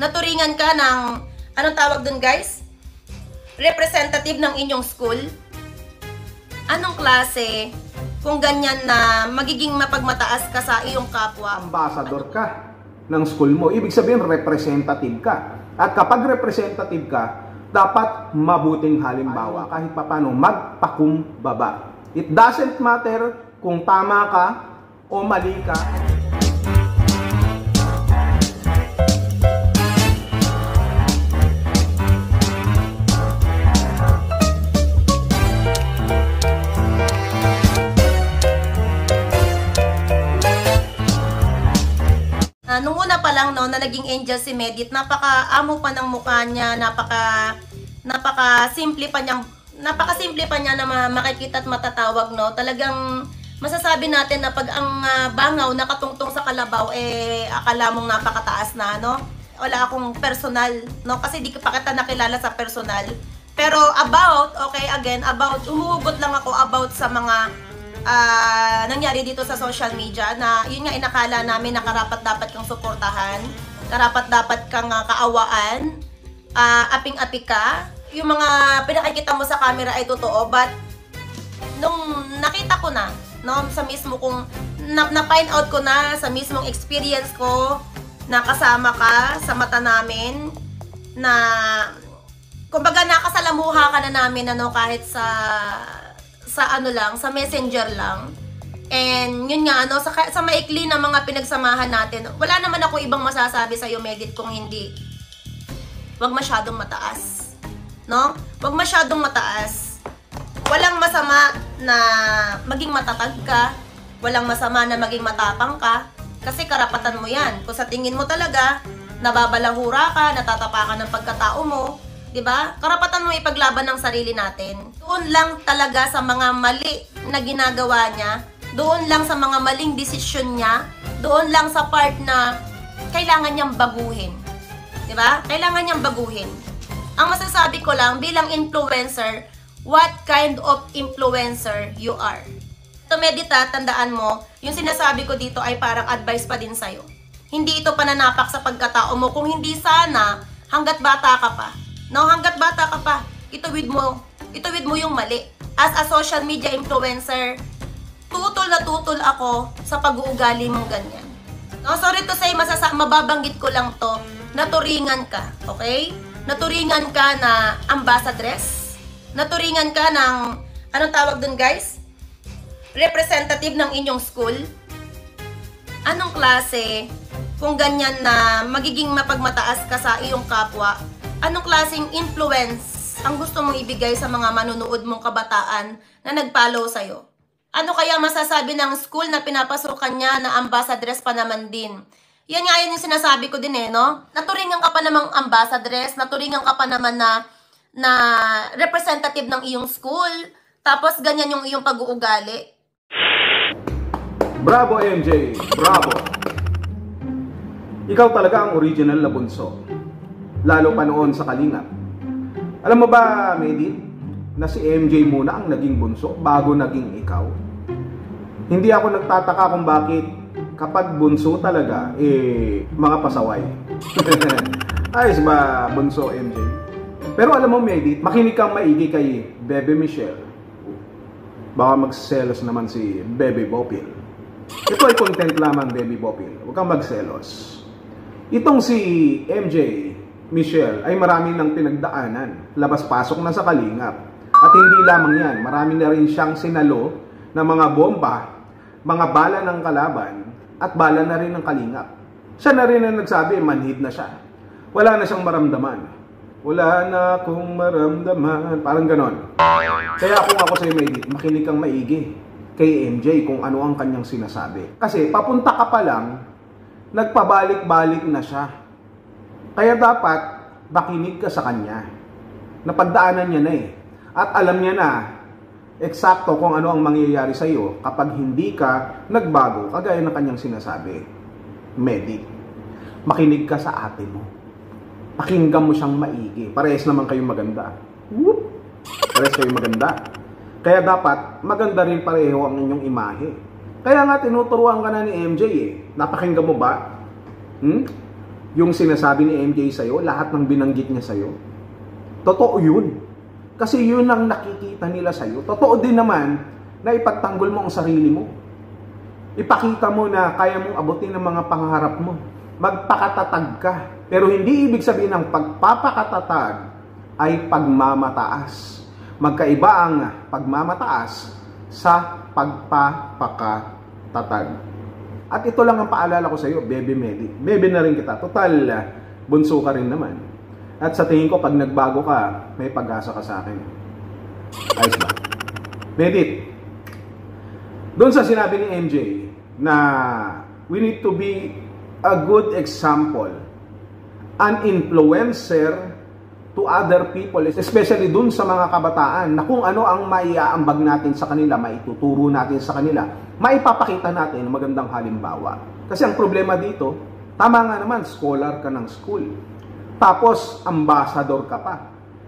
naturingan ka ng, anong tawag dun guys? Representative ng inyong school? Anong klase kung ganyan na magiging mapagmataas ka sa iyong kapwa? Ambassador ka ng school mo. Ibig sabihin, representative ka. At kapag representative ka, dapat mabuting halimbawa. Kahit papano, magpakumbaba. It doesn't matter kung tama ka o mali ka. Nung una pa lang no, na naging angel si Medit, napaka-amo pa ng mukha niya, napaka-simple pa niya na makikita at matatawag no. Talagang masasabi natin na pag ang bangaw nakatungtong sa kalabaw, akala mong napakataas na no. Wala akong personal no, kasi di pa kita nakilala sa personal. Pero about umuugot lang ako about sa mga nangyari dito sa social media na yun nga inakala namin na karapat-dapat kang suportahan, karapat-dapat kang kaawaan, aping-api ka. Yung mga pinakikita mo sa camera ay totoo, but nung nakita ko na, no, sa mismo kong na-find out ko na sa mismong experience ko na kasama ka sa mata namin, na kumbaga nakasalamuha ka na namin ano, kahit sa ano lang, sa messenger lang. And yun nga ano, sa maikli na mga pinagsamahan natin, wala naman ako ibang masasabi sa iyo, Medit, kung hindi wag masyadong mataas. No? Wag masyadong mataas. Walang masama na maging matatag ka, walang masama na maging matapang ka, kasi karapatan mo 'yan. Kung sa tingin mo talaga nababalahura ka, natatapakan ng pagkatao mo, 'di ba? Karapatan mo ipaglaban ng sarili natin. Doon lang talaga sa mga mali na ginagawa niya, doon lang sa mga maling desisyon niya, doon lang sa part na kailangan niyang baguhin. 'Di ba? Kailangan niyang baguhin. Ang masasabi ko lang bilang influencer, what kind of influencer you are. Ito, Medita, tandaan mo, yung sinasabi ko dito ay parang advice pa din sa'yo. Hindi ito pananapak sa pagkatao mo, kung hindi sana hanggat bata ka pa. No, hanggat bata ka pa, ituwid mo yung mali. As a social media influencer, tutol na tutol ako sa pag-uugali mong ganyan. No, sorry to say, mababanggit ko lang to, naturingan ka, okay? Naturingan ka na ambassadress, naturingan ka ng, anong tawag dun guys? Representative ng inyong school. Anong klase kung ganyan na magiging mapagmataas ka sa iyong kapwa? Anong klaseng influence ang gusto mong ibigay sa mga manunood mong kabataan na nag-follow sa'yo? Ano kaya masasabi ng school na pinapasukan niya na ambassadress pa naman din? Yan nga yun yung sinasabi ko din no? Naturingan ka pa namang ambassadress, naturingan ka pa naman na representative ng iyong school, tapos ganyan yung iyong pag-uugali. Bravo MJ, bravo! Ikaw talaga ang original na bunso. Lalo pa noon sa Kalingap. Alam mo ba, Medit, na si MJ muna ang naging bunso bago naging ikaw? Hindi ako nagtataka kung bakit kapag bunso talaga, mga pasaway. Ayos ba, bunso MJ? Pero alam mo, Medit, makinig kang maigi kay Bebe Michelle. Baka magselos naman si Bebe Bopil. Ito ay content lamang, Bebe Bopil. Huwag kang magselos. Itong si MJ Michelle ay marami ng pinagdaanan. Labas-pasok na sa Kalingap. At hindi lamang yan, marami na rin siyang sinalo ng mga bomba, mga bala ng kalaban, at bala na rin ng Kalingap. Siya na rin ang nagsabi, manhid na siya. Wala na siyang maramdaman. Wala na akong maramdaman. Parang ganon. Kaya kung ako sa'yo, Medit, makinig kang maigi kay MJ kung ano ang kanyang sinasabi. Kasi papunta ka pa lang, nagpabalik-balik na siya. Kaya dapat makinig ka sa kanya. Napagdaanan niya na At alam niya na eksakto kung ano ang mangyayari sa iyo kapag hindi ka nagbago, kagaya ng kanyang sinasabi. Medit, makinig ka sa ate mo. Pakinggan mo siyang maigi. Parehas naman kayong maganda. Parehas kayong maganda. Kaya dapat maganda rin pareho ang inyong imahe. Kaya nga tinuturuan ka na ni MJ Napakinggan mo ba? yung sinasabi ni MJ sa'yo, lahat ng binanggit niya sa'yo? Totoo yun. Kasi yun ang nakikita nila sa'yo. Totoo din naman na ipagtanggol mo ang sarili mo. Ipakita mo na kaya mong abutin ang mga pangarap mo. Magpakatatag ka. Pero hindi ibig sabihin ng pagpapakatatag ay pagmamataas. Magkaiba ang pagmamataas sa pagpapakatatag. At ito lang ang paalala ko sa iyo, Bebe Medi. Bebe na rin kita. Total, bunso ka rin naman. At sa tingin ko, pag nagbago ka, may pag-asa ka sa akin. Ayos ba? Medit. Doon sa sinabi ni MJ na we need to be a good example, an influencer to other people, especially dun sa mga kabataan, na kung ano ang maiaambag natin sa kanila, maituturo natin sa kanila, maipapakita natin ng magandang halimbawa. Kasi ang problema dito, tama nga naman, scholar ka ng school. Tapos, ambassador ka pa.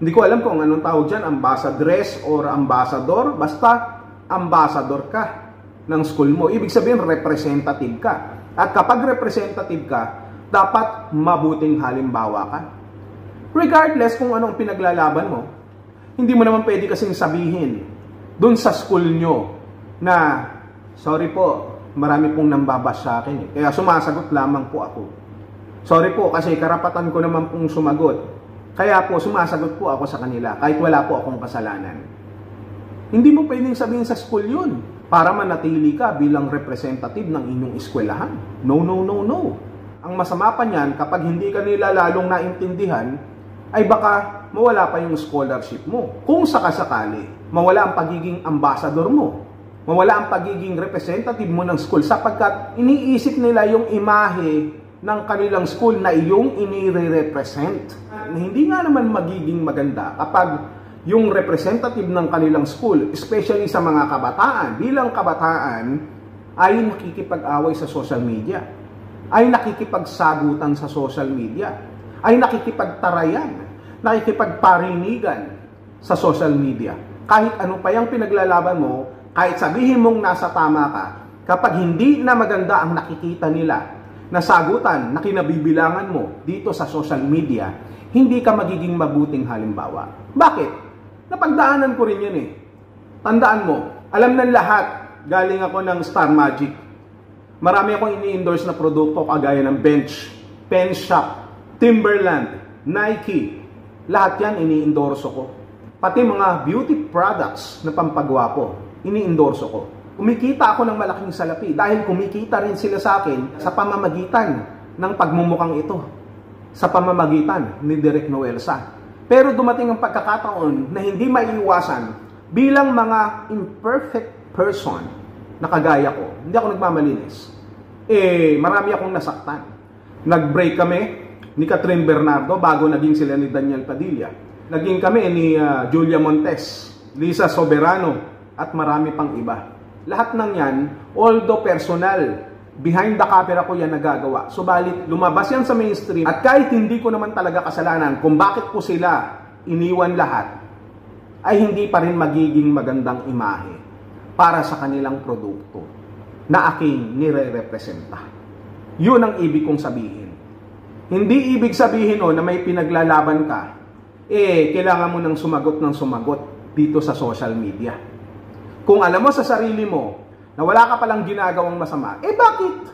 Hindi ko alam kung anong tawag dyan, ambassadress or ambassador, basta ambassador ka ng school mo. Ibig sabihin, representative ka. At kapag representative ka, dapat mabuting halimbawa ka. Regardless kung anong pinaglalaban mo, hindi mo naman pwede kasing sabihin dun sa school nyo na, sorry po, marami pong nambabas sa akin. Kaya sumasagot lamang po ako. Sorry po, kasi karapatan ko naman pong sumagot. Kaya po, sumasagot po ako sa kanila, kahit wala po akong kasalanan. Hindi mo pwedeng sabihin sa school yun para manatili ka bilang representative ng inyong eskwelahan. No, no, no, no. Ang masama pa niyan, kapag hindi ka nila lalong naintindihan, ay baka mawala pa yung scholarship mo. Kung sakasakali, mawala ang pagiging ambassador mo. Mawala ang pagiging representative mo ng school sapagkat iniisip nila yung imahe ng kanilang school na iyong inire-represent. Hindi nga naman magiging maganda kapag yung representative ng kanilang school, especially sa mga kabataan, bilang kabataan, ay nakikipag-away sa social media, ay nakikipagsagutan sa social media, ay nakikipagtarayan, nakikipagparinigan sa social media. Kahit ano pa yung pinaglalaban mo, kahit sabihin mong nasa tama ka, kapag hindi na maganda ang nakikita nila na sagutan na kinabibilangan mo dito sa social media, hindi ka magiging mabuting halimbawa. Bakit? Napagdaanan ko rin yun eh. Tandaan mo, alam ng lahat, galing ako ng Star Magic. Marami akong ini-endorse na produkto kagaya ng Bench, Pen Shop, Timberland, Nike. Lahat yan ini-endorso ko. Pati mga beauty products na pampagwapo, ini-endorso ko. Kumikita ako ng malaking salapi dahil kumikita rin sila sa akin sa pamamagitan ng pagmumukhang ito. Sa pamamagitan ni Direk Noelsa. Pero dumating ang pagkakataon na hindi maiiwasan bilang mga imperfect person na kagaya ko. Hindi ako nagmamalinis. Marami akong nasaktan. Nag-break kami ni Catherine Bernardo bago naging sila ni Daniel Padilla. Naging kami ni Julia Montes, Lisa Soberano at marami pang iba. Lahat ng yan, although personal, behind the camera ko yan nagagawa. Subalit, lumabas yan sa mainstream at kahit hindi ko naman talaga kasalanan kung bakit ko sila iniwan lahat, ay hindi pa rin magiging magandang imahe para sa kanilang produkto na aking nire-representa. Yun ang ibig kong sabihin. Hindi ibig sabihin na may pinaglalaban ka, kailangan mo ng sumagot dito sa social media. Kung alam mo sa sarili mo na wala ka palang ginagawang masama, bakit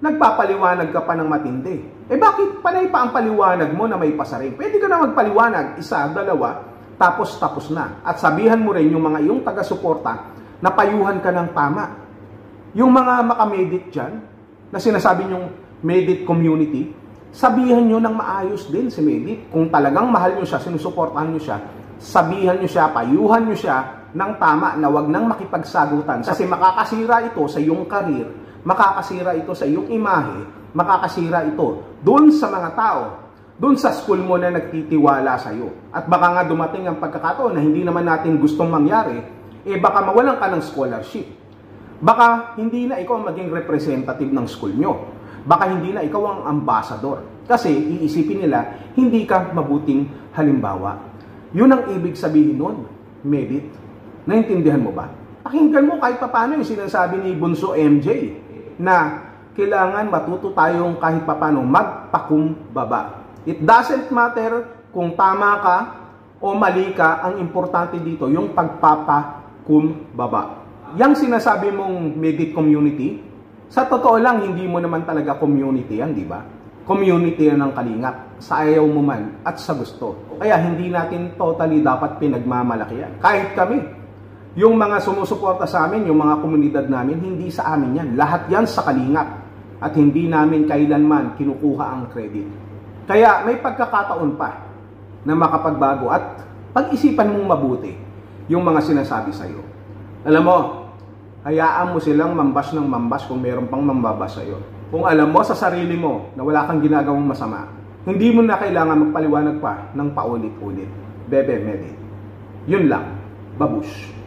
nagpapaliwanag ka pa ng matindi? Bakit panay pa ang paliwanag mo na may pasaring? Pwede ka na magpaliwanag, isa, dalawa, tapos na. At sabihan mo rin yung mga iyong taga-suporta na payuhan ka ng tama. Yung mga makamedit dyan, na sinasabi nyong medit community, sabihan nyo ng maayos din si Medit. Kung talagang mahal nyo siya, sinusuportahan nyo siya, sabihan nyo siya, payuhan nyo siya ng tama na wag nang makipagsagutan. Kasi makakasira ito sa iyong karir, makakasira ito sa iyong imahe, makakasira ito doon sa mga tao, doon sa school mo na nagtitiwala sa iyo. At baka nga dumating ang pagkakataon na hindi naman natin gustong mangyari, baka mawalan ka ng scholarship. Baka hindi na ikaw ang maging representative ng school nyo. Baka hindi na ikaw ang ambassador. Kasi iisipin nila, hindi ka mabuting halimbawa. Yun ang ibig sabihin nun, Medit. Naintindihan mo ba? Pakinggan mo kahit paano yung sinasabi ni Bunso MJ na kailangan matuto tayong kahit papano magpakumbaba. It doesn't matter kung tama ka o mali ka, ang importante dito yung pagpapakumbaba. Yang sinasabi mong medic community, sa totoo lang, hindi mo naman talaga community yan, di ba? Community yan ng Kalingap, sa ayaw mo man at sa gusto. Kaya hindi natin totally dapat pinagmamalaki yan. Kahit kami, yung mga sumusuporta sa amin, yung mga komunidad namin, hindi sa amin yan. Lahat yan sa Kalingap. At hindi namin kailanman kinukuha ang credit. Kaya may pagkakataon pa na makapagbago at pag-isipan mong mabuti yung mga sinasabi sa'yo. Alam mo, hayaan mo silang mambas ng mambas kung meron pang mambabas sa'yo. Kung alam mo sa sarili mo na wala kang ginagawang masama, hindi mo na kailangan magpaliwanag pa ng paulit-ulit. Bebe, Medi. Yun lang. Babush.